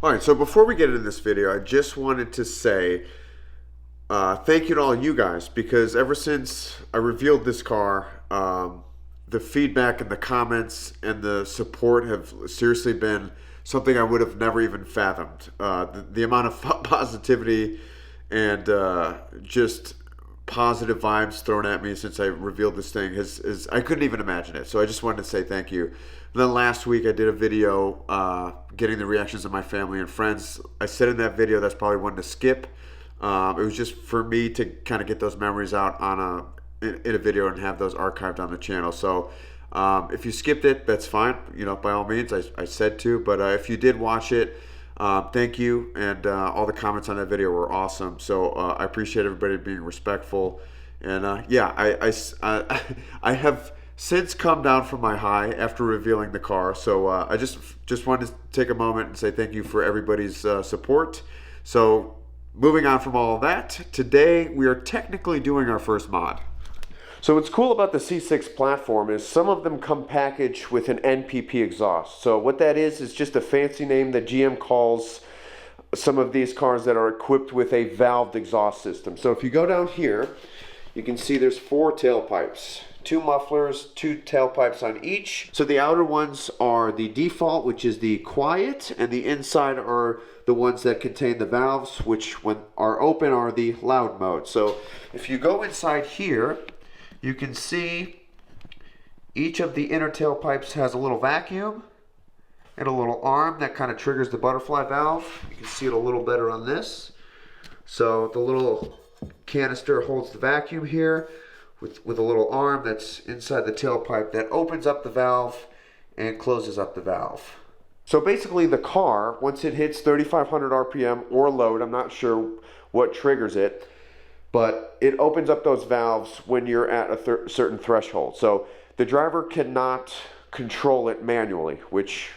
Alright, so before we get into this video, I just wanted to say thank you to all you guys, because ever since I revealed this car, the feedback and the comments and the support have seriously been something I would have never even fathomed. The amount of positivity and just positive vibes thrown at me since I revealed this thing is I couldn't even imagine it. So I just wanted to say thank you. And then last week I did a video getting the reactions of my family and friends. I said in that video that's probably one to skip. It was just for me to kind of get those memories out on in a video and have those archived on the channel. So if you skipped it, that's fine. You know, by all means, I said to. But if you did watch it, thank you. And all the comments on that video were awesome. So I appreciate everybody being respectful. And yeah, I have since come down from my high after revealing the car. So I just wanted to take a moment and say thank you for everybody's support. So moving on from all of that, today we are technically doing our first mod. So what's cool about the C6 platform is some of them come packaged with an NPP exhaust. So what that is just a fancy name that GM calls some of these cars that are equipped with a valved exhaust system. So if you go down here, you can see there's 4 tailpipes. 2 mufflers, 2 tailpipes on each. So the outer ones are the default, which is the quiet, and the inside are the ones that contain the valves, which when are open are the loud mode. So if you go inside here, you can see each of the inner tailpipes has a little vacuum and a little arm that kind of triggers the butterfly valve. You can see it a little better on this. So the little canister holds the vacuum here with a little arm that's inside the tailpipe that opens up the valve and closes up the valve. So basically the car, once it hits 3,500 RPM or load, I'm not sure what triggers it, but it opens up those valves when you're at a certain threshold. So the driver cannot control it manually, which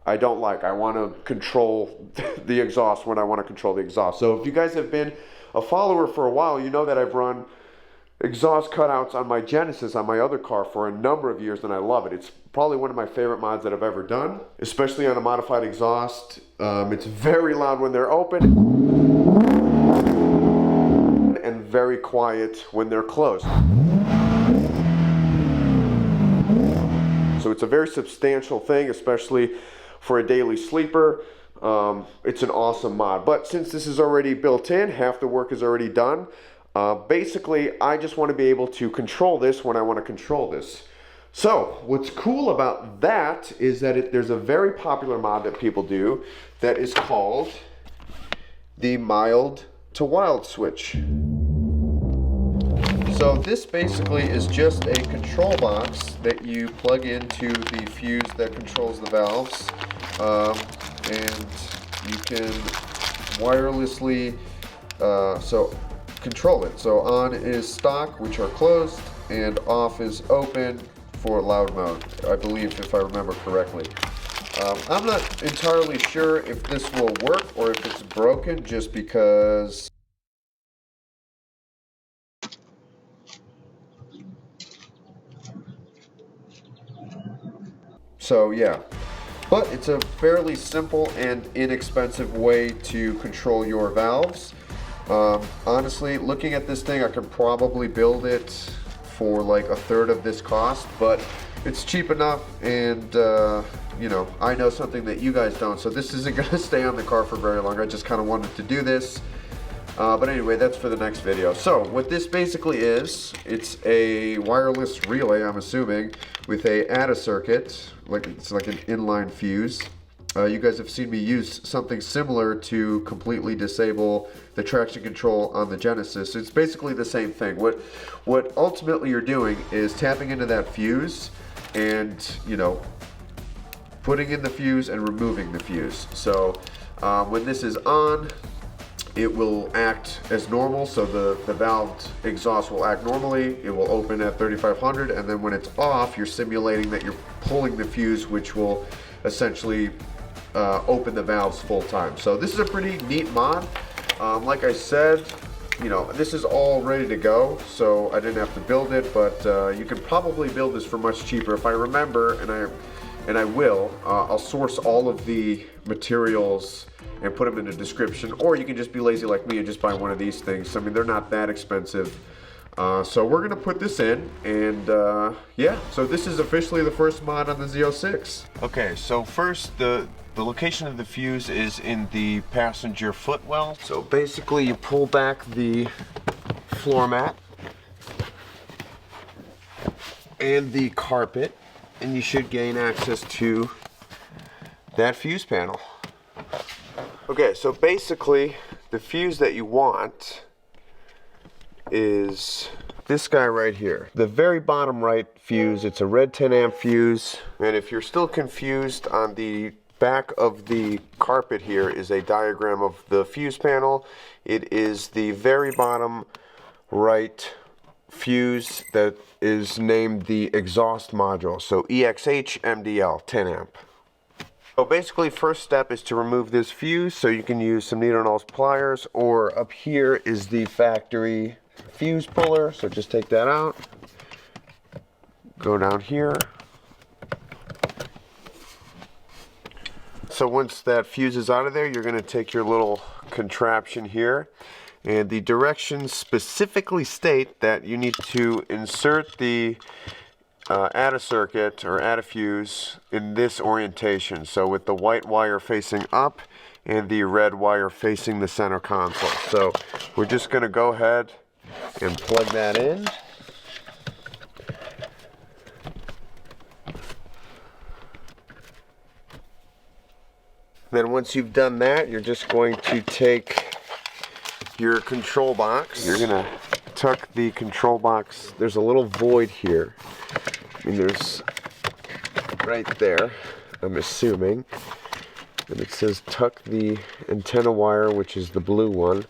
I don't like. I want to control the exhaust when I want to control the exhaust. So if you guys have been a follower for a while, you know that I've run exhaust cutouts on my Genesis, on my other car, for a number of years, and I love it. It's probably one of my favorite mods that I've ever done, especially on a modified exhaust. It's very loud when they're open and very quiet when they're closed. So it's a very substantial thing, especially for a daily sleeper. It's an awesome mod. But since this is already built in, half the work is already done. Basically, I just want to be able to control this when I want to control this. So, what's cool about that is that there's a very popular mod that people do that is called the mild to wild switch. So this basically is just a control box that you plug into the fuse that controls the valves, and you can wirelessly control it. So on is stock, which are closed, and off is open for loud mode, I believe, if I remember correctly. I'm not entirely sure if this will work or if it's broken, just because so yeah. But it's a fairly simple and inexpensive way to control your valves. Honestly, looking at this thing, I could probably build it for like a third of this cost, but it's cheap enough, and you know, I know something that you guys don't, so this isn't going to stay on the car for very long. I just kind of wanted to do this. But anyway, that's for the next video. So what this basically is, it's a wireless relay, I'm assuming, with a ADA circuit, it's like an inline fuse. You guys have seen me use something similar to completely disable the traction control on the Genesis. It's basically the same thing. What ultimately you're doing is tapping into that fuse and, you know, putting in the fuse and removing the fuse. So when this is on, it will act as normal, so the valved exhaust will act normally. It will open at 3,500, and then when it's off, you're simulating that you're pulling the fuse, which will essentially open the valves full time. So this is a pretty neat mod. Like I said, you know, this is all ready to go, so I didn't have to build it, but you can probably build this for much cheaper. If I remember, and and I will. I'll source all of the materials and put them in the description, or you can just be lazy like me and just buy one of these things. I mean, they're not that expensive. So we're gonna put this in, and yeah, so this is officially the first mod on the Z06. Okay, so first, the location of the fuse is in the passenger footwell. So basically you pull back the floor mat and the carpet, and you should gain access to that fuse panel. Okay, so basically the fuse that you want is this guy right here. The very bottom right fuse, it's a red 10 amp fuse. And if you're still confused, on the back of the carpet here is a diagram of the fuse panel. It is the very bottom right fuse that is named the exhaust module. So EXH MDL 10 amp. So basically, first step is to remove this fuse. So you can use some needle nose pliers, or up here is the factory fuse puller. So just take that out, go down here. So once that fuse is out of there, you're going to take your little contraption here, and the directions specifically state that you need to insert the add a circuit or add a fuse in this orientation. So with the white wire facing up and the red wire facing the center console. So we're just going to go ahead and plug that in. Then once you've done that, you're just going to take your control box. You're going to tuck the control box. There's a little void here. I mean, there's right there, I'm assuming. And it says tuck the antenna wire, which is the blue one,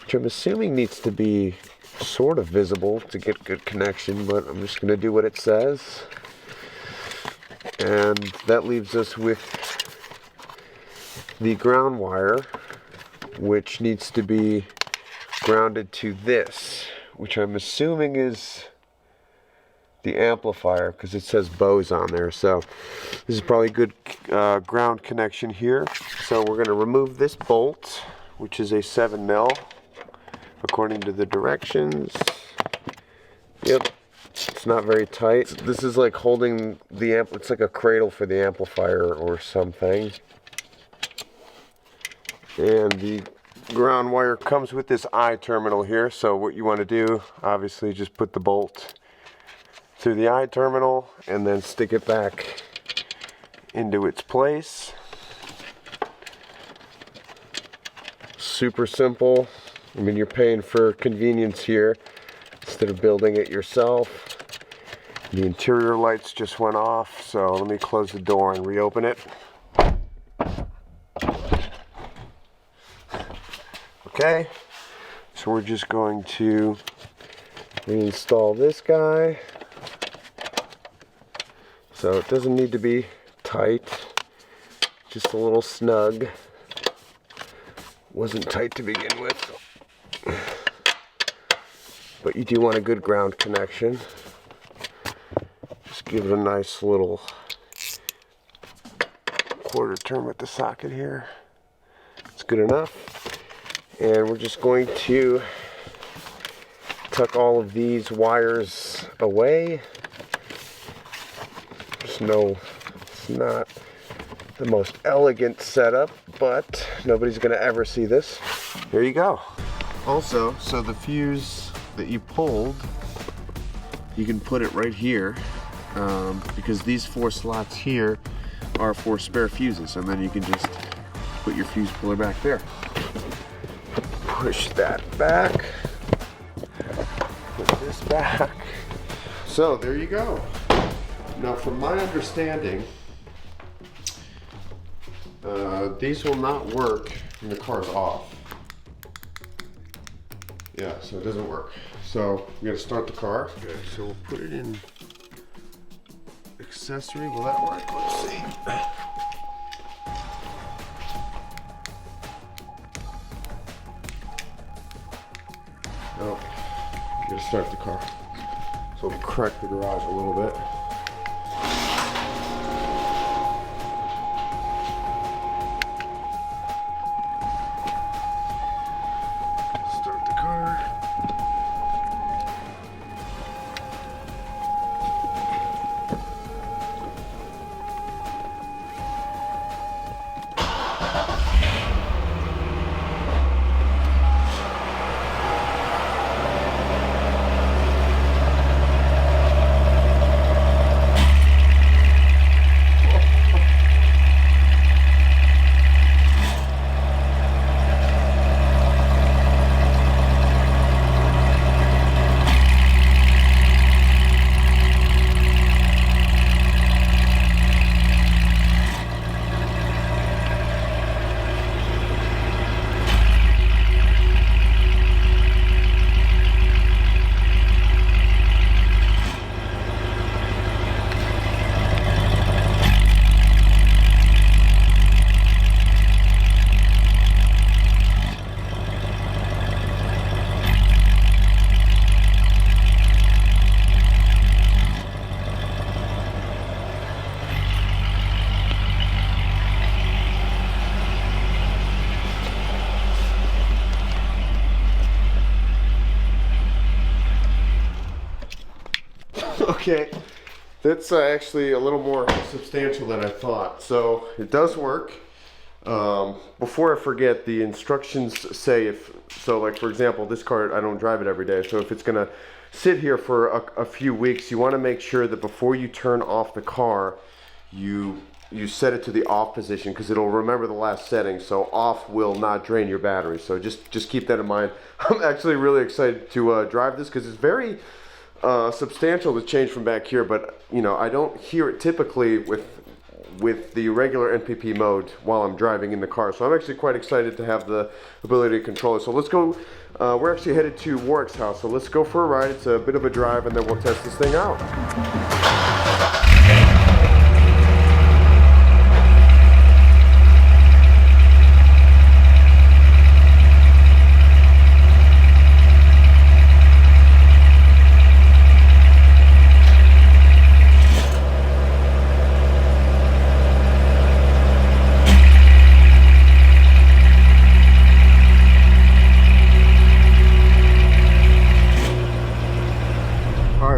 which I'm assuming needs to be sort of visible to get good connection, but I'm just going to do what it says. And that leaves us with the ground wire, which needs to be grounded to this, which I'm assuming is the amplifier, because it says Bose on there. So this is probably a good ground connection here. So we're going to remove this bolt, which is a 7mm according to the directions. Yep, it's not very tight. This is like holding the amp. It's like a cradle for the amplifier or something. And the ground wire comes with this I terminal here. So what you want to do, obviously, just put the bolt through the I terminal and then stick it back into its place. Super simple. I mean, you're paying for convenience here instead of building it yourself. The interior lights just went off, so let me close the door and reopen it. Okay, so we're just going to reinstall this guy. So it doesn't need to be tight, just a little snug. Wasn't tight to begin with, but you do want a good ground connection. Just give it a nice little quarter turn with the socket here. It's good enough. And we're just going to tuck all of these wires away. It's not the most elegant setup, but nobody's going to ever see this. There you go. Also, so the fuse that you pulled, you can put it right here, because these 4 slots here are for spare fuses, and then you can just put your fuse puller back there. Push that back, put this back. So there you go. Now, from my understanding, these will not work when the car's off. Yeah, so it doesn't work. So we gotta start the car. Okay, so we'll put it in accessory. Will that work? Let's see. Oh, we gotta start the car. So we'll crack the garage a little bit. Okay, that's actually a little more substantial than I thought. So it does work. Before I forget, the instructions say like for example, this car, I don't drive it every day. So if it's gonna sit here for a few weeks, you wanna make sure that before you turn off the car, you set it to the off position, because it'll remember the last setting. So off will not drain your battery. So just keep that in mind. I'm actually really excited to drive this, because it's very substantial to change from back here, but you know, I don't hear it typically with the regular NPP mode while I'm driving in the car. So I'm actually quite excited to have the ability to control it. So let's go, we're actually headed to Warwick's house. So let's go for a ride. It's a bit of a drive, and then we'll test this thing out.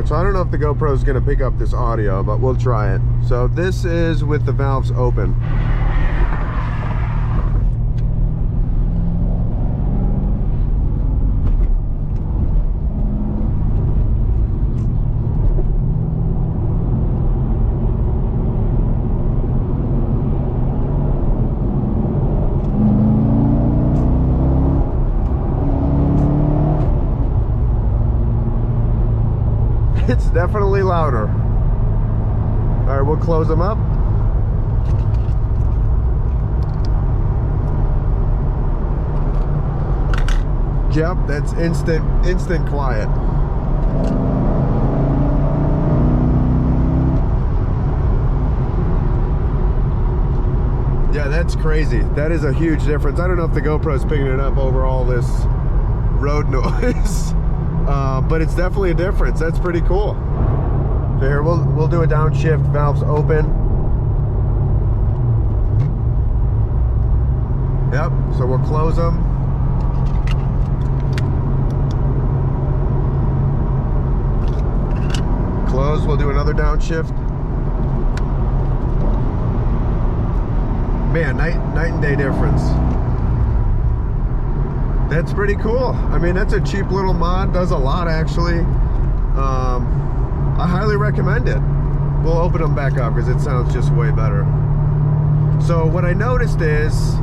So I don't know if the GoPro is going to pick up this audio, but we'll try it. So this is with the valves open. It's definitely louder. All right, we'll close them up. Yep, that's instant quiet. Yeah, that's crazy. That is a huge difference. I don't know if the GoPro is picking it up over all this road noise. But it's definitely a difference. That's pretty cool. So here, we'll do a downshift, valves open. Yep, so we'll close them. Close, we'll do another downshift. Man, night and day difference. That's pretty cool. I mean, that's a cheap little mod, does a lot actually. I highly recommend it. We'll open them back up because it sounds just way better. So what I noticed is,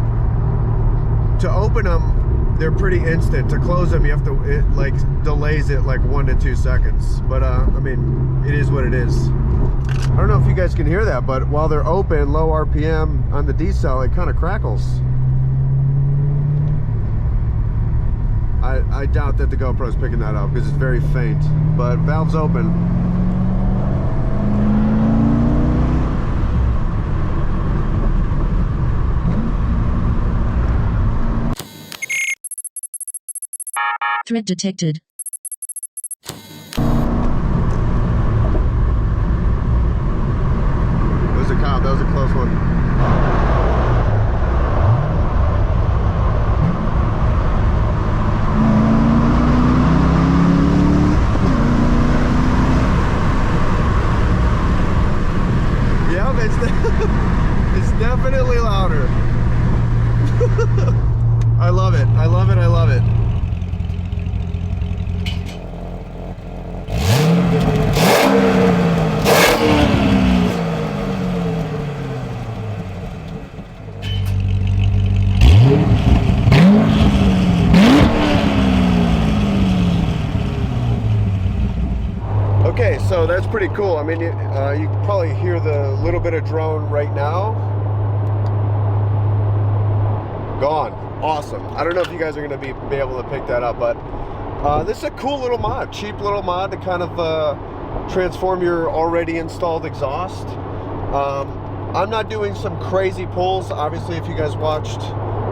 to open them, they're pretty instant. To close them, you have to, it like delays it like 1 to 2 seconds. But I mean, it is what it is. I don't know if you guys can hear that, but while they're open, low RPM on the decel, it kind of crackles. I doubt that the GoPro is picking that up because it's very faint, but valves open. Threat detected. It was a cop, that was a close one. It's definitely louder. I love it. I love it. I love it. Okay, so that's pretty cool. I mean, you can probably hear the little bit of drone right now. Gone. Awesome. I don't know if you guys are going to be able to pick that up, but this is a cool little mod, cheap little mod to kind of transform your already installed exhaust. I'm not doing some crazy pulls. Obviously, if you guys watched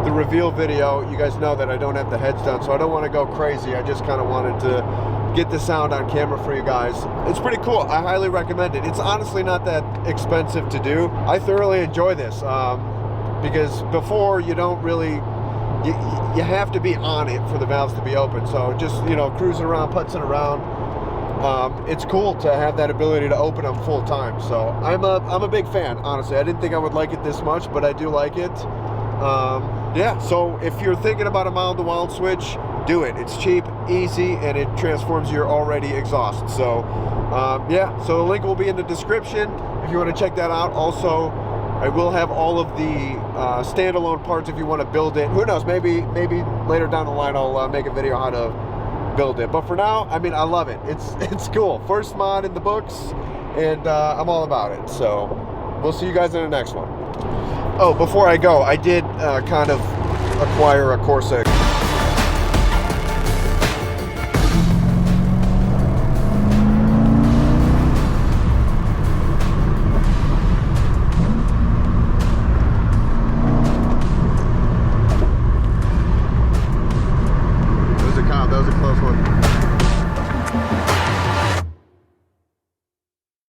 the reveal video, you guys know that I don't have the heads done, so I don't want to go crazy. I just kind of wanted to get the sound on camera for you guys. It's pretty cool. I highly recommend it. It's honestly not that expensive to do. I thoroughly enjoy this because before you don't really, you have to be on it for the valves to be open. So just, you know, cruising around, putzing around, it's cool to have that ability to open them full time. So I'm a big fan, honestly. I didn't think I would like it this much, but I do like it. Yeah, so if you're thinking about a mild-to-wild switch, do it. It's cheap, easy, and it transforms your already exhaust. So yeah, so the link will be in the description if you want to check that out. Also, I will have all of the standalone parts if you want to build it. Who knows, maybe later down the line I'll make a video how to build it. But for now, I mean, I love it. It's cool. First mod in the books, and I'm all about it. So we'll see you guys in the next one. Oh, before I go, I did kind of acquire a Corsa